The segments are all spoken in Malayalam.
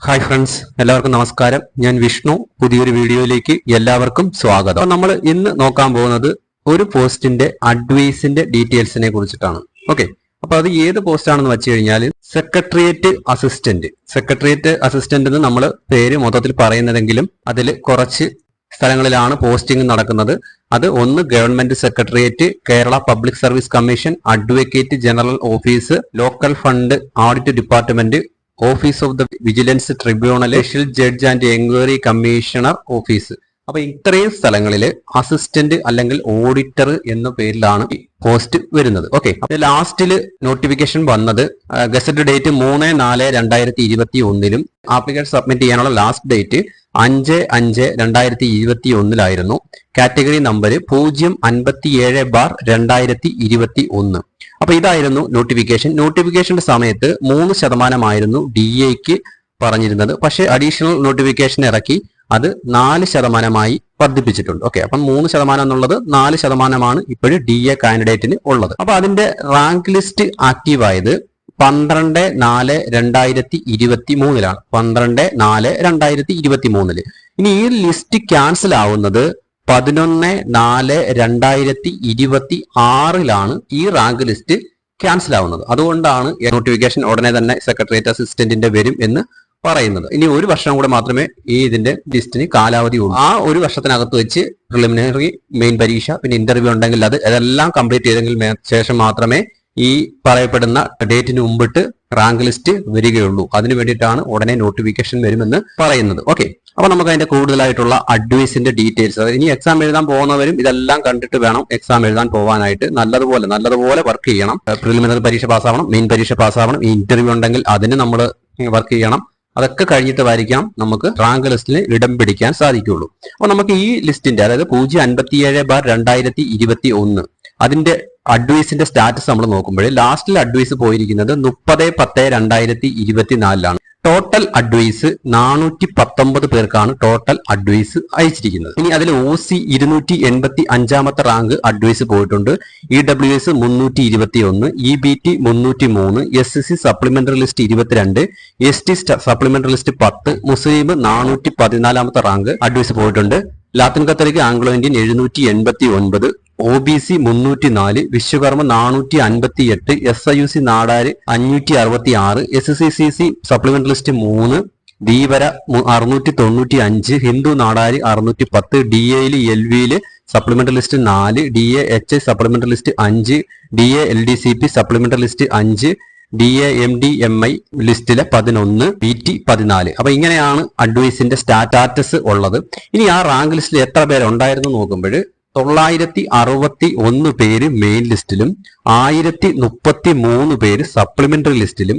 ഹായ് ഫ്രണ്ട്സ്, എല്ലാവർക്കും നമസ്കാരം. ഞാൻ വിഷ്ണു. പുതിയൊരു വീഡിയോയിലേക്ക് എല്ലാവർക്കും സ്വാഗതം. അപ്പോൾ നമ്മൾ ഇന്ന് നോക്കാൻ പോകുന്നത് ഒരു പോസ്റ്റിന്റെ അഡ്വൈസിന്റെ ഡീറ്റെയിൽസിനെ കുറിച്ചിട്ടാണ്. ഓക്കെ, അപ്പൊ അത് ഏത് പോസ്റ്റ് ആണെന്ന് വെച്ച് കഴിഞ്ഞാൽ സെക്രട്ടേറിയറ്റ് അസിസ്റ്റന്റ് എന്ന് നമ്മൾ പേര് മൊത്തത്തിൽ പറയുന്നതെങ്കിലും അതിൽ കുറച്ച് സ്ഥലങ്ങളിലാണ് പോസ്റ്റിംഗ് നടക്കുന്നത്. അത് ഒന്ന് government secretariat, Kerala public service commission, advocate general office, local fund audit department, office of the vigilance tribunal, special judge and enquiry commissioner office. അപ്പൊ ഇത്രയും സ്ഥലങ്ങളിൽ അസിസ്റ്റന്റ് അല്ലെങ്കിൽ ഓഡിറ്റർ എന്ന പേരിലാണ് പോസ്റ്റ് വരുന്നത്. ഓക്കെ, ലാസ്റ്റില് നോട്ടിഫിക്കേഷൻ വന്നത് ഗസറ്റ് ഡേറ്റ് 3/4/2021 ആപ്ലിക്കേഷൻ സബ്മിറ്റ് ചെയ്യാനുള്ള ലാസ്റ്റ് ഡേറ്റ് 5/5/2021 കാറ്റഗറി നമ്പർ 057/2021. അപ്പൊ ഇതായിരുന്നു നോട്ടിഫിക്കേഷന്റെ സമയത്ത് 3% DAക്ക് പറഞ്ഞിരുന്നത്. പക്ഷെ അഡീഷണൽ നോട്ടിഫിക്കേഷൻ ഇറക്കി അത് 4% വർദ്ധിപ്പിച്ചിട്ടുണ്ട്. ഓക്കെ, അപ്പം 3% എന്നുള്ളത് 4% ഇപ്പോഴും DA കാൻഡിഡേറ്റിന് ഉള്ളത്. അപ്പൊ അതിന്റെ റാങ്ക് ലിസ്റ്റ് ആക്റ്റീവ് ആയത് 12/4/2023 12/4/2023. ഇനി ഈ ലിസ്റ്റ് ക്യാൻസൽ ആവുന്നത് 11/4/2026 ഈ റാങ്ക് ലിസ്റ്റ് ക്യാൻസൽ ആവുന്നത്. അതുകൊണ്ടാണ് നോട്ടിഫിക്കേഷൻ ഉടനെ തന്നെ സെക്രട്ടേറിയറ്റ് അസിസ്റ്റന്റിന്റെ വരും എന്ന് പറയുന്നത്. ഇനി ഒരു വർഷം കൂടെ മാത്രമേ ഇതിന്റെ ലിസ്റ്റിന് കാലാവധി ഉള്ളൂ. ആ ഒരു വർഷത്തിനകത്ത് വെച്ച് പ്രിലിമിനറി, മെയിൻ പരീക്ഷ, പിന്നെ ഇന്റർവ്യൂ ഉണ്ടെങ്കിൽ അതെല്ലാം കംപ്ലീറ്റ് ചെയ്തെങ്കിൽ ശേഷം മാത്രമേ ഈ പറയപ്പെടുന്ന ഡേറ്റിന് മുമ്പിട്ട് റാങ്ക് ലിസ്റ്റ് വരികയുള്ളൂ. അതിനു വേണ്ടിയിട്ടാണ് ഉടനെ നോട്ടിഫിക്കേഷൻ വരുമെന്ന് പറയുന്നത്. ഓക്കെ, അപ്പൊ നമുക്ക് അതിന്റെ കൂടുതലായിട്ടുള്ള അഡ്വൈസിന്റെ ഡീറ്റെയിൽസ്, ഇനി എക്സാം എഴുതാൻ പോകുന്നവരും ഇതെല്ലാം കണ്ടിട്ട് വേണം എക്സാം എഴുതാൻ പോകാനായിട്ട്. നല്ലതുപോലെ വർക്ക് ചെയ്യണം. പ്രിലിമിനറി പരീക്ഷ പാസ്സാവണം, മെയിൻ പരീക്ഷ പാസ്സാവണം, ഇന്റർവ്യൂ ഉണ്ടെങ്കിൽ അതിന് നമ്മൾ വർക്ക് ചെയ്യണം. അതൊക്കെ കഴിഞ്ഞിട്ടായിരിക്കാം നമുക്ക് റാങ്ക് ലിസ്റ്റിൽ ഇടം പിടിക്കാൻ സാധിക്കുള്ളൂ. അപ്പൊ നമുക്ക് ഈ ലിസ്റ്റിന്റെ, അതായത് 057/2021 അതിന്റെ അഡ്വൈസിന്റെ സ്റ്റാറ്റസ് നമ്മൾ നോക്കുമ്പോൾ ലാസ്റ്റിൽ അഡ്വൈസ് പോയിരിക്കുന്നത് 30/10/2024 ടോട്ടൽ അഡ്വൈസ് 419 പേർക്കാണ് ടോട്ടൽ അഡ്വൈസ് അയച്ചിരിക്കുന്നത്. ഇനി അതിൽ OC 285 റാങ്ക് അഡ്വൈസ് പോയിട്ടുണ്ട്, EWS 321, EBT 303, SC supplementary list 22, ST supplementary list 10, മുസ്ലിം 414 റാങ്ക് അഡ്വൈസ് പോയിട്ടുണ്ട്, Latin Catholic Anglo Indian 789, OBC 304, Vishwakarma 458, SIUC Nadar 566, SCCC supplementary list 3, Dheevara 695, Hindu Nadar 610, DAയിൽ LVയിൽ supplementary list 4, DAHI supplementary list 5, DALDCP supplementary list 5, DAMDMI ലിസ്റ്റിലെ 11, PT 14. അപ്പൊ ഇങ്ങനെയാണ് അഡ്വൈസിന്റെ സ്റ്റാറ്റസ് ഉള്ളത്. ഇനി ആ റാങ്ക് ലിസ്റ്റിൽ എത്ര പേരുണ്ടായിരുന്നു നോക്കുമ്പോൾ 961 പേര് മെയിൻ ലിസ്റ്റിലും 1033 പേര് സപ്ലിമെന്ററി ലിസ്റ്റിലും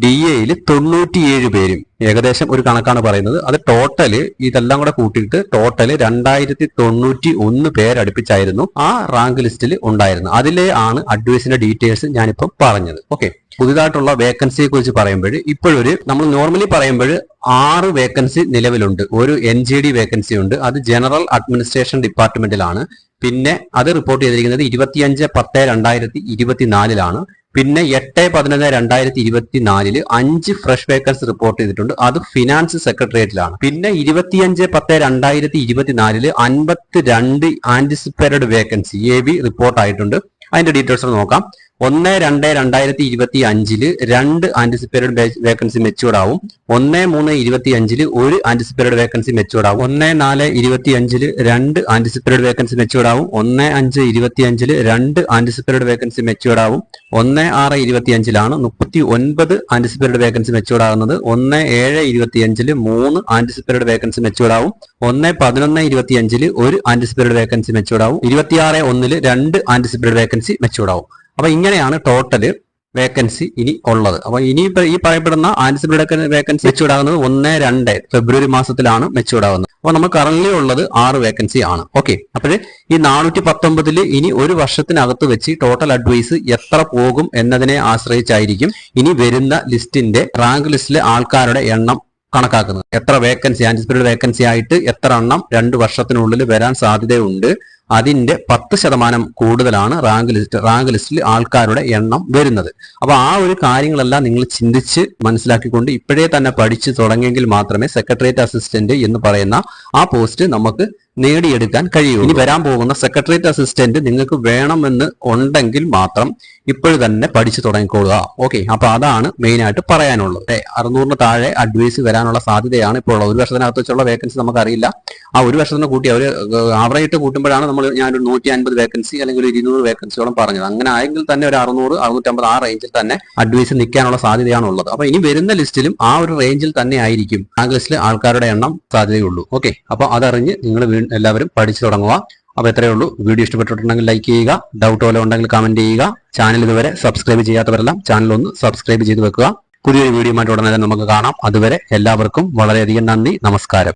DAയിൽ 97 പേരും, ഏകദേശം ഒരു കണക്കാണ് പറയുന്നത്. അത് ടോട്ടല് ഇതെല്ലാം കൂടെ കൂട്ടിയിട്ട് ടോട്ടല് 2091 പേരടുപ്പിച്ചായിരുന്നു ആ റാങ്ക് ലിസ്റ്റിൽ ഉണ്ടായിരുന്നത്. അതിലെ ആണ് അഡ്വൈസിന്റെ ഡീറ്റെയിൽസ് ഞാനിപ്പം പറഞ്ഞത്. ഓക്കെ, പുതിയതായിട്ടുള്ള വേക്കൻസിയെ കുറിച്ച് പറയുമ്പോൾ ഇപ്പോഴൊരു നമ്മൾ നോർമലി പറയുമ്പോൾ 6 വേക്കൻസി നിലവിലുണ്ട്. ഒരു NGD വേക്കൻസി ഉണ്ട്, അത് ജനറൽ അഡ്മിനിസ്ട്രേഷൻ ഡിപ്പാർട്ട്മെന്റിലാണ്. പിന്നെ അത് റിപ്പോർട്ട് ചെയ്തിരിക്കുന്നത് 25/10/2024 പിന്നെ 8/11/2024 5 ഫ്രഷ് വേക്കൻസി റിപ്പോർട്ട് ചെയ്തിട്ടുണ്ട്, അത് ഫിനാൻസ് സെക്രട്ടേറിയറ്റിലാണ്. പിന്നെ 25/10/2024 52 ആന്റിസിപ്പേറ്റഡ് വേക്കൻസി AB റിപ്പോർട്ട് ആയിട്ടുണ്ട്. അതിന്റെ ഡീറ്റെയിൽസ് നോക്കാം. 1/2/2025 2 ആന്റിസിപ്പേറ്റഡ് വേക്കൻസി മെച്യൂർഡ് ആവും. 1/3/25 1 ആന്റിസിപ്പേറ്റഡ് വേക്കൻസി മെച്യൂർഡ് ആവും. 1/4/25 2 ആന്റിസിപ്പേറ്റഡ് വേക്കൻസി മെച്യൂർഡ് ആവും. 1/5/25 2 ആന്റിസിപ്പേറ്റഡ് വേക്കൻസി മെച്യൂർഡ് ആവും. 1/6/25 39 ആന്റിസിപ്പേറ്റഡ് വേക്കൻസി മെച്യൂർഡ് ആകുന്നത്. 1/7/25 3 ആന്റിസിപ്പേറ്റഡ് വേക്കൻസി മെച്യൂർഡ് ആവും. 1/11/25 1 ആന്റിസിപ്പേറ്റഡ് വേക്കൻസി മെച്യൂർഡ് ആവും. 26/1 2 ആന്റിസിപ്പേറ്റഡ് വേക്കൻസി മെച്യൂർഡ് ആവും. അപ്പൊ ഇങ്ങനെയാണ് ടോട്ടല് വേക്കൻസി ഇനി ഉള്ളത്. അപ്പൊ ഇനി ഈ പറയപ്പെടുന്ന ആന്റിസിപ്പേറ്റഡ് വേക്കൻസി മെച്യൂർഡ് ആകുന്നത് 1/2 ഫെബ്രുവരി മാസത്തിലാണ് മെച്യൂർഡ് ആകുന്നത്. അപ്പൊ നമ്മൾ കറന്റ് ഉള്ളത് 6 വേക്കൻസി ആണ്. ഓക്കെ, അപ്പോൾ ഈ 419 ഇനി ഒരു വർഷത്തിനകത്ത് വെച്ച് ടോട്ടൽ അഡ്വൈസ് എത്ര പോകും എന്നതിനെ ആശ്രയിച്ചായിരിക്കും ഇനി വരുന്ന ലിസ്റ്റിന്റെ റാങ്ക് ലിസ്റ്റിലെ ആൾക്കാരുടെ എണ്ണം കണക്കാക്കുന്നത്. എത്ര വേക്കൻസി, ആന്റിസിപ്പേറ്റഡ് വേക്കൻസി ആയിട്ട് എത്ര എണ്ണം 2 വർഷത്തിനുള്ളിൽ വരാൻ സാധ്യതയുണ്ട്, അതിന്റെ 10% കൂടുതലാണ് റാങ്ക് ലിസ്റ്റിൽ ആൾക്കാരുടെ എണ്ണം വരുന്നത്. അപ്പൊ ആ ഒരു കാര്യങ്ങളെല്ലാം നിങ്ങൾ ചിന്തിച്ച് മനസ്സിലാക്കിക്കൊണ്ട് ഇപ്പോഴേ തന്നെ പഠിച്ചു തുടങ്ങിയെങ്കിൽ മാത്രമേ സെക്രട്ടേറിയറ്റ് അസിസ്റ്റന്റ് എന്ന് പറയുന്ന ആ പോസ്റ്റ് നമുക്ക് നേടിയെടുക്കാൻ കഴിയൂ. ഇനി വരാൻ പോകുന്ന സെക്രട്ടേറിയറ്റ് അസിസ്റ്റന്റ് നിങ്ങൾക്ക് വേണമെന്ന് ഉണ്ടെങ്കിൽ മാത്രം ഇപ്പോഴും തന്നെ പഠിച്ചു തുടങ്ങിക്കൊള്ളുക. ഓക്കെ, അപ്പൊ അതാണ് മെയിൻ ആയിട്ട് പറയാനുള്ളത്. 600 താഴെ അഡ്വൈസ് വരാനുള്ള സാധ്യതയാണ് ഇപ്പോൾ ഉള്ളത്. ഒരു വർഷത്തിനകത്ത് വെച്ചുള്ള വേക്കൻസി നമുക്കറിയില്ല. ആ ഒരു വർഷത്തിന് കൂട്ടി അവർ ആവറേജ് കൂട്ടുമ്പോഴാണ് ഞാനൊരു 150 വേക്കൻസി അല്ലെങ്കിൽ ഒരു 200 വേക്കൻസിയോളം പറഞ്ഞത്. അങ്ങനെ ആയെങ്കിൽ തന്നെ ഒരു 600, 650 ആ റേഞ്ചിൽ തന്നെ അഡ്വൈസ് നിൽക്കാനുള്ള സാധ്യതയാണ് ഉള്ളത്. അപ്പൊ ഇനി വരുന്ന ലിസ്റ്റിലും ആ ഒരു റേഞ്ചിൽ തന്നെ ആയിരിക്കും റാങ്ക് ലിസ്റ്റിൽ ആൾക്കാരുടെ എണ്ണം സാധ്യതയുള്ളൂ. ഓക്കെ, അപ്പൊ അതറിഞ്ഞ് നിങ്ങൾ എല്ലാവരും പഠിച്ചു തുടങ്ങുക. അപ്പൊ എത്രയേ ഉള്ളൂ. വീഡിയോ ഇഷ്ടപ്പെട്ടിട്ടുണ്ടെങ്കിൽ ലൈക്ക് ചെയ്യുക, ഡൗട്ട് പോലെ ഉണ്ടെങ്കിൽ കമന്റ് ചെയ്യുക. ചാനൽ ഇതുവരെ സബ്സ്ക്രൈബ് ചെയ്യാത്തവരെല്ലാം ചാനൽ ഒന്ന് സബ്സ്ക്രൈബ് ചെയ്ത് വെക്കുക. പുതിയൊരു വീഡിയോ ആയിട്ട് ഉടനെ തന്നെ നമുക്ക് കാണാം. അതുവരെ എല്ലാവർക്കും വളരെയധികം നന്ദി, നമസ്കാരം.